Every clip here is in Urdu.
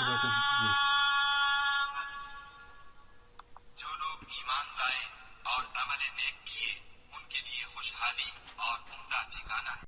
جو لوگ ایمان لائے اور عمل نیک کیے ان کے لیے خوشحالی اور عمدہ ٹھکانہ ہے۔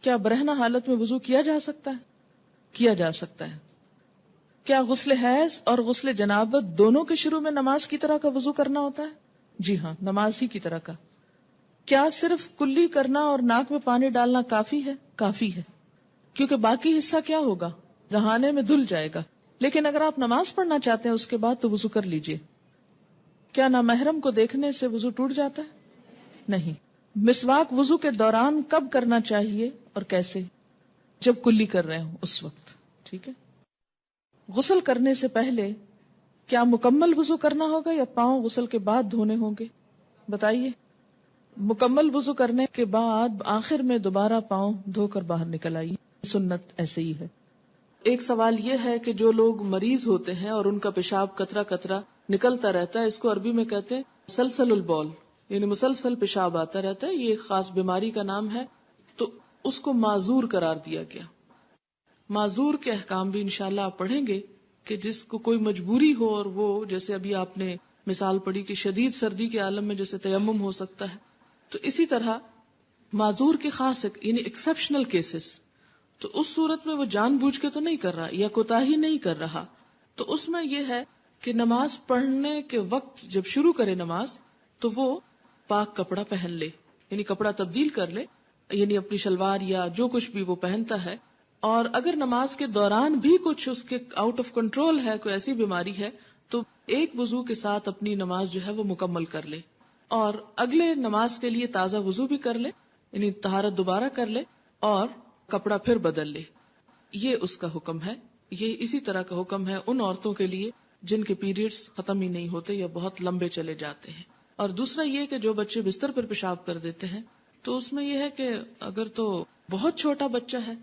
کیا برہنہ حالت میں وضو کیا جا سکتا ہے؟ کیا جا سکتا ہے۔ کیا غسل حیض اور غسل جنابت دونوں کے شروع میں نماز کی طرح کا وضو کرنا ہوتا ہے؟ جی ہاں، نماز ہی کی طرح کا۔ کیا صرف کلی کرنا اور ناک میں پانی ڈالنا کافی ہے؟ کافی ہے، کیونکہ باقی حصہ کیا ہوگا؟ نہانے میں دھل جائے گا۔ لیکن اگر آپ نماز پڑھنا چاہتے ہیں اس کے بعد تو وضو کر لیجئے۔ کیا نامحرم کو دیکھنے سے وضو ٹوٹ جاتا ہے؟ نہیں۔ مسواک وضو کے دوران کب کرنا چاہیے اور کیسے؟ جب کلی کر رہے ہوں اس وقت، ٹھیک ہے۔ غسل کرنے سے پہلے کیا مکمل وضو کرنا ہوگا یا پاؤں غسل کے بعد دھونے ہوں گے؟ بتائیے۔ مکمل وضو کرنے کے بعد آخر میں دوبارہ پاؤں دھو کر باہر نکل آئیے، سنت ایسے ہی ہے۔ ایک سوال یہ ہے کہ جو لوگ مریض ہوتے ہیں اور ان کا پیشاب قطرہ قطرہ نکلتا رہتا ہے، اس کو عربی میں کہتے ہیں سلسل البول، یعنی مسلسل پیشاب آتا رہتا ہے، یہ ایک خاص بیماری کا نام ہے، تو اس کو معذور قرار دیا گیا۔ معذور کے احکام بھی انشاءاللہ آپ پڑھیں گے کہ جس کو کوئی مجبوری ہو، اور وہ جیسے ابھی آپ نے مثال پڑھی کہ شدید سردی کے عالم میں جیسے تیمم ہو سکتا ہے، تو اسی طرح معذور کے خاص یعنی ایکسپشنل کیسز، تو اس صورت میں وہ جان بوجھ کے تو نہیں کر رہا یا کوتاہی نہیں کر رہا، تو اس میں یہ ہے کہ نماز پڑھنے کے وقت جب شروع کرے نماز تو وہ پاک کپڑا پہن لے، یعنی کپڑا تبدیل کر لے، یعنی اپنی شلوار یا جو کچھ بھی وہ پہنتا ہے۔ اور اگر نماز کے دوران بھی کچھ اس کے آؤٹ آف کنٹرول ہے، کوئی ایسی بیماری ہے، تو ایک وضو کے ساتھ اپنی نماز جو ہے وہ مکمل کر لے، اور اگلے نماز کے لیے تازہ وضو بھی کر لے، یعنی طہارت دوبارہ کر لے اور کپڑا پھر بدل لے۔ یہ اس کا حکم ہے۔ یہ اسی طرح کا حکم ہے ان عورتوں کے لیے جن کے پیریڈز ختم ہی نہیں ہوتے یا بہت لمبے چلے جاتے ہیں۔ اور دوسرا یہ کہ جو بچے بستر پر پیشاب کر دیتے ہیں، تو اس میں یہ ہے کہ اگر تو بہت چھوٹا بچہ ہے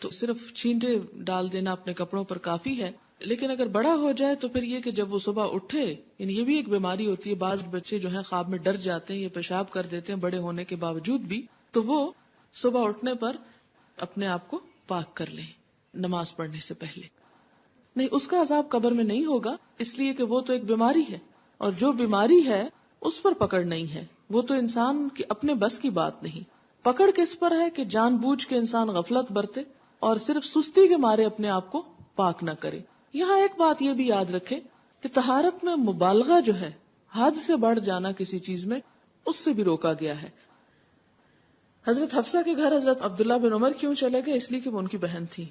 تو صرف چھینٹے ڈال دینا اپنے کپڑوں پر کافی ہے، لیکن اگر بڑا ہو جائے تو پھر یہ کہ جب وہ صبح اٹھے، یعنی یہ بھی ایک بیماری ہوتی ہے، بعض بچے جو ہیں خواب میں ڈر جاتے ہیں یا پیشاب کر دیتے ہیں بڑے ہونے کے باوجود بھی، تو وہ صبح اٹھنے پر اپنے آپ کو پاک کر لیں نماز پڑھنے سے پہلے۔ نہیں، اس کا عذاب قبر میں نہیں ہوگا، اس لیے کہ وہ تو ایک بیماری ہے، اور جو بیماری ہے اس پر پکڑ نہیں ہے، وہ تو انسان کی اپنے بس کی بات نہیں۔ پکڑ کس پر ہے کہ جان بوجھ کے انسان غفلت برتے اور صرف سستی کے مارے اپنے آپ کو پاک نہ کرے۔ یہاں ایک بات یہ بھی یاد رکھے کہ طہارت میں مبالغہ جو ہے، حد سے بڑھ جانا کسی چیز میں، اس سے بھی روکا گیا ہے۔ حضرت حفصہ کے گھر حضرت عبداللہ بن عمر کیوں چلے گئے؟ اس لیے کہ وہ ان کی بہن تھی،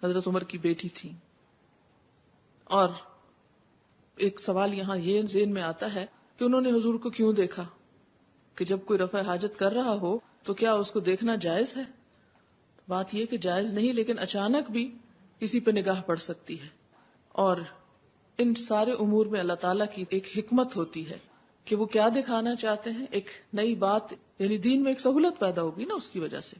حضرت عمر کی بیٹی تھی۔ اور ایک سوال یہاں یہ ذہن میں آتا ہے کہ انہوں نے حضور کو کیوں دیکھا، کہ جب کوئی رفع حاجت کر رہا ہو تو کیا اس کو دیکھنا جائز ہے؟ بات یہ کہ جائز نہیں، لیکن اچانک بھی کسی پہ نگاہ پڑ سکتی ہے، اور ان سارے امور میں اللہ تعالیٰ کی ایک حکمت ہوتی ہے کہ وہ کیا دکھانا چاہتے ہیں، ایک نئی بات، یعنی دین میں ایک سہولت پیدا ہوگی نا اس کی وجہ سے،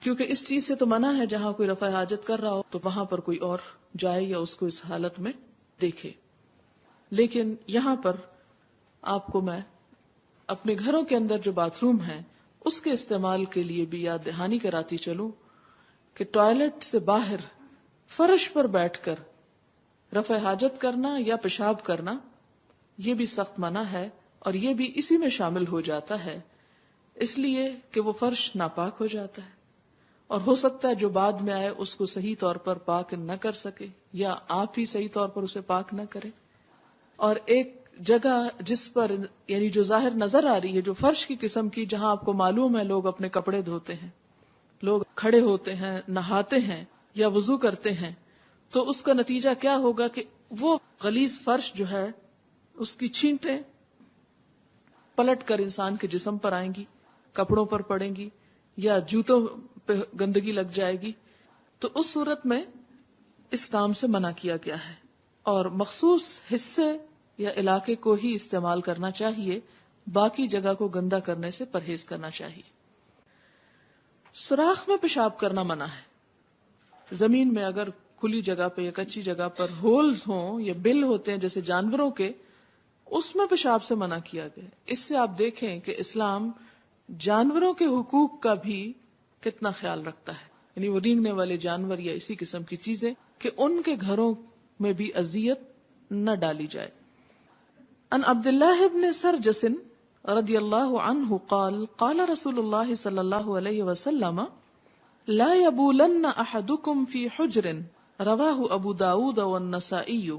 کیونکہ اس چیز سے تو منع ہے جہاں کوئی رفع حاجت کر رہا ہو تو وہاں پر کوئی اور جائے یا اس کو اس حالت میں دیکھے۔ لیکن یہاں پر آپ کو میں اپنے گھروں کے اندر جو باتھ روم ہیں اس کے استعمال کے لیے بھی یاد دہانی کراتی چلوں کہ ٹوائلٹ سے باہر فرش پر بیٹھ کر رفع حاجت کرنا یا پیشاب کرنا یہ بھی سخت منع ہے، اور یہ بھی اسی میں شامل ہو جاتا ہے، اس لیے کہ وہ فرش ناپاک ہو جاتا ہے، اور ہو سکتا ہے جو بعد میں آئے اس کو صحیح طور پر پاک نہ کر سکے، یا آپ ہی صحیح طور پر اسے پاک نہ کرے۔ اور ایک جگہ جس پر یعنی جو ظاہر نظر آ رہی ہے، جو فرش کی قسم کی، جہاں آپ کو معلوم ہے لوگ اپنے کپڑے دھوتے ہیں، لوگ کھڑے ہوتے ہیں، نہاتے ہیں یا وضو کرتے ہیں، تو اس کا نتیجہ کیا ہوگا کہ وہ غلیظ فرش جو ہے اس کی چھینٹیں پلٹ کر انسان کے جسم پر آئیں گی، کپڑوں پر پڑیں گی یا جوتوں پہ گندگی لگ جائے گی، تو اس صورت میں اس کام سے منع کیا گیا ہے، اور مخصوص حصے یا علاقے کو ہی استعمال کرنا چاہیے، باقی جگہ کو گندا کرنے سے پرہیز کرنا چاہیے۔ سوراخ میں پیشاب کرنا منع ہے۔ زمین میں اگر کھلی جگہ پہ یا کچی جگہ پر ہولز ہوں یا بل ہوتے ہیں جیسے جانوروں کے، اس میں پیشاب سے منع کیا گیا۔ اس سے آپ دیکھیں کہ اسلام جانوروں کے حقوق کا بھی کتنا خیال رکھتا ہے، یعنی وہ رینگنے والے جانور یا اسی قسم کی چیزیں کہ ان کے گھروں میں بھی اذیت نہ ڈالی جائے. ان عبداللہ ابن سرجس رضی اللہ عنہ قال قال رسول اللہ صلی اللہ علیہ وسلم لا يبولن احدكم في حجر رواہ ابو داود والنسائی.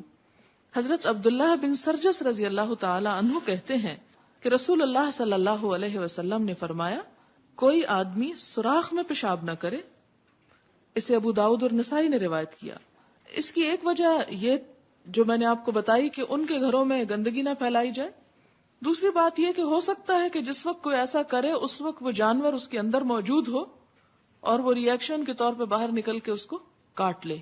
حضرت عبداللہ بن سرجس رضی اللہ تعالی عنہ کہتے ہیں کہ رسول اللہ صلی اللہ علیہ وسلم نے فرمایا کوئی آدمی سوراخ میں پیشاب نہ کرے. اسے ابو داؤد اور نسائی نے روایت کیا. اس کی ایک وجہ یہ جو میں نے آپ کو بتائی کہ ان کے گھروں میں گندگی نہ پھیلائی جائے. دوسری بات یہ کہ ہو سکتا ہے کہ جس وقت کوئی ایسا کرے اس وقت وہ جانور اس کے اندر موجود ہو اور وہ ری ایکشن کے طور پہ باہر نکل کے اس کو کاٹ لے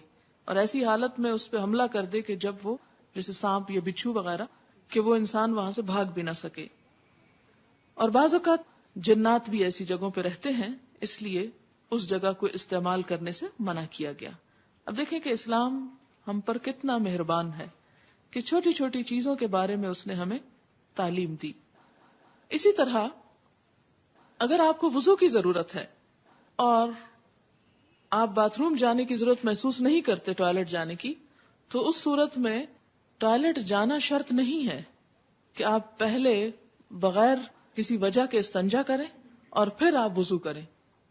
اور ایسی حالت میں اس پہ حملہ کر دے کہ جب وہ جیسے سانپ یا بچھو وغیرہ کہ وہ انسان وہاں سے بھاگ بھی نہ سکے. اور بعض اوقات جنات بھی ایسی جگہوں پہ رہتے ہیں اس لیے اس جگہ کو استعمال کرنے سے منع کیا گیا. اب دیکھیں کہ اسلام ہم پر کتنا مہربان ہے کہ چھوٹی چھوٹی چیزوں کے بارے میں اس نے ہمیں تعلیم دی. اسی طرح اگر آپ کو وضو کی ضرورت ہے اور آپ باتھ روم جانے کی ضرورت محسوس نہیں کرتے ٹوائلٹ جانے کی, تو اس صورت میں ٹوائلٹ جانا شرط نہیں ہے کہ آپ پہلے بغیر کسی وجہ کے استنجا کریں اور پھر آپ وضو کریں,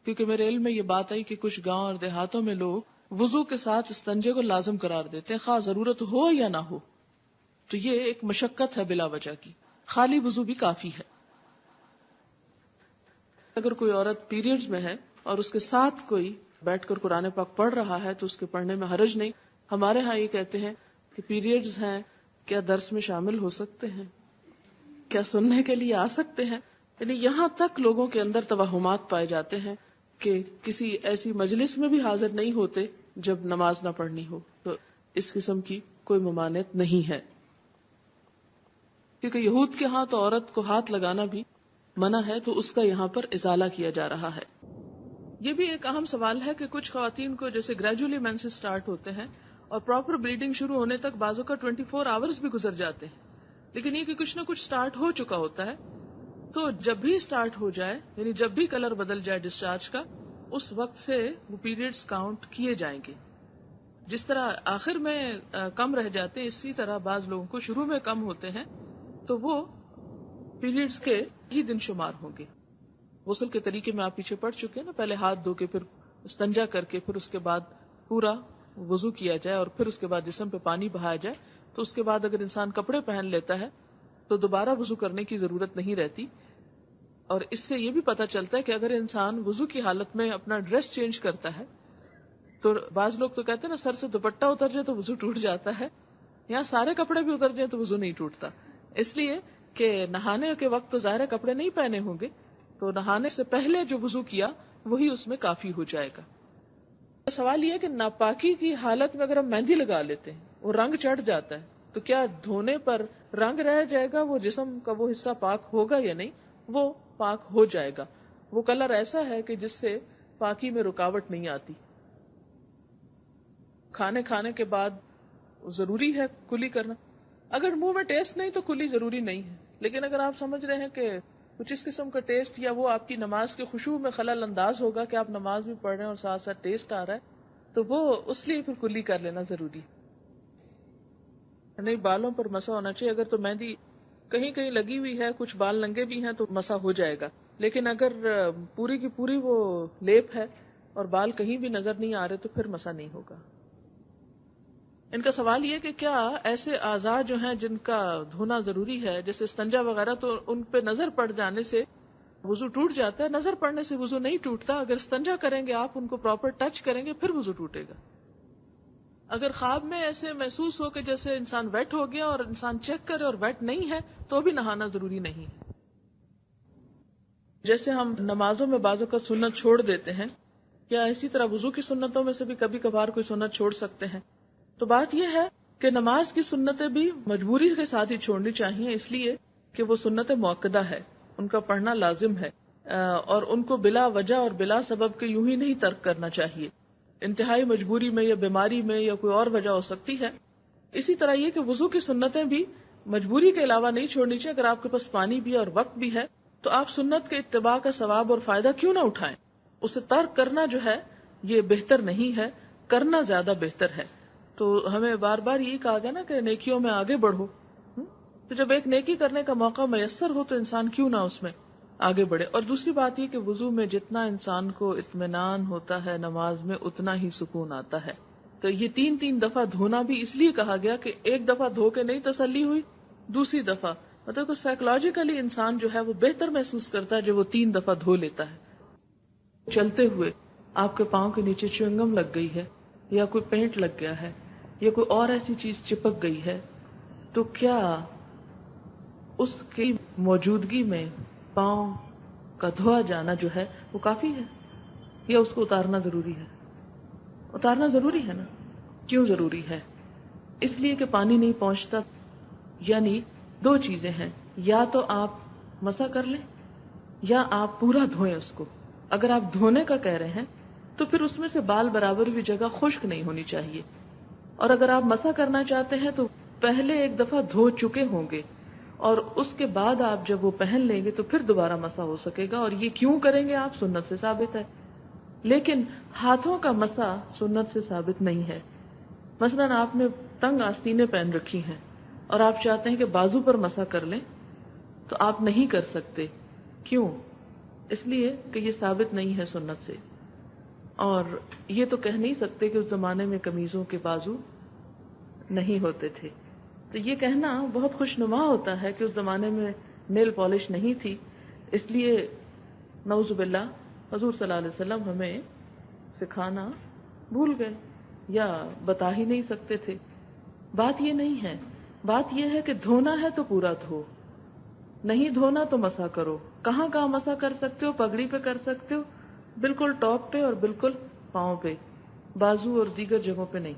کیونکہ میرے علم میں یہ بات آئی کہ کچھ گاؤں اور دیہاتوں میں لوگ وضو کے ساتھ استنجے کو لازم قرار دیتے ہیں خواہ ضرورت ہو یا نہ ہو. تو یہ ایک مشقت ہے بلا وجہ کی, خالی وضو بھی کافی ہے. اگر کوئی عورت پیریڈز میں ہے اور اس کے ساتھ کوئی بیٹھ کر قرآن پاک پڑھ رہا ہے تو اس کے پڑھنے میں حرج نہیں. ہمارے ہاں یہ کہتے ہیں کہ پیریڈز ہیں کیا درس میں شامل ہو سکتے ہیں, کیا سننے کے لیے آ سکتے ہیں. یعنی یہاں تک لوگوں کے اندر توہمات پائے جاتے ہیں کہ کسی ایسی مجلس میں بھی حاضر نہیں ہوتے جب نماز نہ پڑھنی ہو. تو اس قسم کی کوئی ممانعت نہیں ہے, کیونکہ یہود کے ہاں تو عورت کو ہاتھ لگانا بھی منع ہے, تو اس کا یہاں پر ازالہ کیا جا رہا ہے. یہ بھی ایک اہم سوال ہے کہ کچھ خواتین کو جیسے گریجولی مینسز سٹارٹ ہوتے ہیں اور پراپر بلیڈنگ شروع ہونے تک بعضوں کا 24 آورز بھی گزر جاتے ہیں, لیکن یہ کہ کچھ نہ کچھ سٹارٹ ہو چکا ہوتا ہے. تو جب بھی سٹارٹ ہو جائے یعنی جب بھی کلر بدل جائے ڈسچارج کا, اس وقت سے وہ پیریڈز کاؤنٹ کیے جائیں گے. جس طرح آخر میں کم رہ جاتے ہیں اسی طرح بعض لوگوں کو شروع میں کم ہوتے ہیں تو وہ پیریڈز کے ہی دن شمار ہوں گے. غسل کے طریقے میں آپ پیچھے پڑ چکے ہیں نا, پہلے ہاتھ دھو کے پھر استنجا کر کے پھر اس کے بعد پورا وضو کیا جائے اور پھر اس کے بعد جسم پہ پانی بہایا جائے. تو اس کے بعد اگر انسان کپڑے پہن لیتا ہے تو دوبارہ وضو کرنے کی ضرورت نہیں رہتی. اور اس سے یہ بھی پتہ چلتا ہے کہ اگر انسان وضو کی حالت میں اپنا ڈریس چینج کرتا ہے تو بعض لوگ تو کہتے ہیں نا سر سے دوپٹہ اتر جائے تو وضو ٹوٹ جاتا ہے, یہاں سارے کپڑے بھی اتر جائیں تو وضو نہیں ٹوٹتا, اس لیے کہ نہانے کے وقت تو ظاہر کپڑے نہیں پہنے ہوں گے, تو نہانے سے پہلے جو وضو کیا وہی اس میں کافی ہو جائے گا. سوال یہ ہے کہ ناپاکی کی حالت میں اگر ہم مہندی لگا لیتے ہیں وہ رنگ چڑھ جاتا ہے تو کیا دھونے پر رنگ رہ جائے گا, وہ جسم کا وہ حصہ پاک ہوگا یا نہیں؟ وہ پاک ہو جائے گا. وہ کلر ایسا ہے کہ جس سے پاکی میں رکاوٹ نہیں آتی. کھانے کے بعد ضروری ہے کلی کرنا, اگر منہ میں ٹیسٹ نہیں تو کلی ضروری نہیں ہے, لیکن اگر آپ سمجھ رہے ہیں کہ کچھ اس قسم کا ٹیسٹ یا وہ آپ کی نماز کے خشوع میں خلل انداز ہوگا کہ آپ نماز بھی پڑھ رہے ہیں اور ساتھ ساتھ ٹیسٹ آ رہا ہے تو وہ اس لیے پھر کلی کر لینا ضروری. نہیں بالوں پر مسا ہونا چاہیے, اگر تو مہندی کہیں کہیں لگی ہوئی ہے کچھ بال ننگے بھی ہیں تو مسا ہو جائے گا, لیکن اگر پوری کی پوری وہ لیپ ہے اور بال کہیں بھی نظر نہیں آ رہے تو پھر مسا نہیں ہوگا. ان کا سوال یہ کہ کیا ایسے اعضاء جو ہیں جن کا دھونا ضروری ہے جیسے استنجا وغیرہ تو ان پہ نظر پڑ جانے سے وضو ٹوٹ جاتا ہے؟ نظر پڑنے سے وضو نہیں ٹوٹتا, اگر استنجا کریں گے آپ ان کو پراپر ٹچ کریں گے پھر وضو ٹوٹے گا. اگر خواب میں ایسے محسوس ہو کہ جیسے انسان ویٹ ہو گیا اور انسان چیک کرے اور ویٹ نہیں ہے تو بھی نہانا ضروری نہیں ہے. جیسے ہم نمازوں میں بعضوں کا سنت چھوڑ دیتے ہیں, کیا اسی طرح وضو کی سنتوں میں سے بھی کبھی کبھار کوئی سنت چھوڑ سکتے ہیں؟ تو بات یہ ہے کہ نماز کی سنتیں بھی مجبوری کے ساتھ ہی چھوڑنی چاہیے, اس لیے کہ وہ سنت موقدہ ہے, ان کا پڑھنا لازم ہے اور ان کو بلا وجہ اور بلا سبب کے یوں ہی نہیں ترک کرنا چاہیے. انتہائی مجبوری میں یا بیماری میں یا کوئی اور وجہ ہو سکتی ہے. اسی طرح یہ کہ وضو کی سنتیں بھی مجبوری کے علاوہ نہیں چھوڑنی چاہیے. اگر آپ کے پاس پانی بھی اور وقت بھی ہے تو آپ سنت کے اتباع کا ثواب اور فائدہ کیوں نہ اٹھائیں؟ اسے ترک کرنا جو ہے یہ بہتر نہیں ہے, کرنا زیادہ بہتر ہے. تو ہمیں بار بار یہی کہا گیا نا کہ نیکیوں میں آگے بڑھو. تو جب ایک نیکی کرنے کا موقع میسر ہو تو انسان کیوں نہ اس میں آگے بڑھے. اور دوسری بات یہ کہ وضو میں جتنا انسان کو اطمینان ہوتا ہے نماز میں اتنا ہی سکون آتا ہے. تو یہ 3 دفعہ دھونا بھی اس لیے کہا گیا کہ ایک دفعہ دھو کے نہیں تسلی ہوئی، دوسری دفعہ مطلب کہ سائیکولوجیکلی انسان جو ہے وہ بہتر محسوس کرتا ہے جب وہ 3 دفعہ دھو لیتا ہے. چلتے ہوئے آپ کے پاؤں کے نیچے چیونگم لگ گئی ہے یا کوئی پینٹ لگ گیا ہے یا کوئی اور ایسی چیز چپک گئی ہے، تو کیا اس کی موجودگی میں پاؤں کا دھویا جانا جو ہے وہ کافی ہے یا اس کو اتارنا ضروری ہے؟ اتارنا ضروری ہے نا. کیوں ضروری ہے؟ اس لیے کہ پانی نہیں پہنچتا. یعنی 2 چیزیں ہیں، یا تو آپ مسح کر لیں یا آپ پورا دھوئیں اس کو. اگر آپ دھونے کا کہہ رہے ہیں تو پھر اس میں سے بال برابر بھی جگہ خشک نہیں ہونی چاہیے. اور اگر آپ مسح کرنا چاہتے ہیں تو پہلے ایک دفعہ دھو چکے ہوں گے اور اس کے بعد آپ جب وہ پہن لیں گے تو پھر دوبارہ مسح ہو سکے گا. اور یہ کیوں کریں گے آپ؟ سنت سے ثابت ہے. لیکن ہاتھوں کا مسح سنت سے ثابت نہیں ہے. مثلا آپ نے تنگ آستینیں پہن رکھی ہیں اور آپ چاہتے ہیں کہ بازو پر مسح کر لیں تو آپ نہیں کر سکتے. کیوں؟ اس لیے کہ یہ ثابت نہیں ہے سنت سے. اور یہ تو کہہ نہیں سکتے کہ اس زمانے میں قمیضوں کے بازو نہیں ہوتے تھے. تو یہ کہنا بہت خوش نما ہوتا ہے کہ اس زمانے میں نیل پالش نہیں تھی، اس لیے نعوذ باللہ حضور صلی اللہ علیہ وسلم ہمیں سکھانا بھول گئے یا بتا ہی نہیں سکتے تھے. بات یہ نہیں ہے. بات یہ ہے کہ دھونا ہے تو پورا دھو، نہیں دھونا تو مسح کرو. کہاں کہاں مسح کر سکتے ہو؟ پگڑی پہ کر سکتے ہو، بالکل ٹاپ پہ اور بالکل پاؤں پہ، بازو اور دیگر جگہوں پہ نہیں.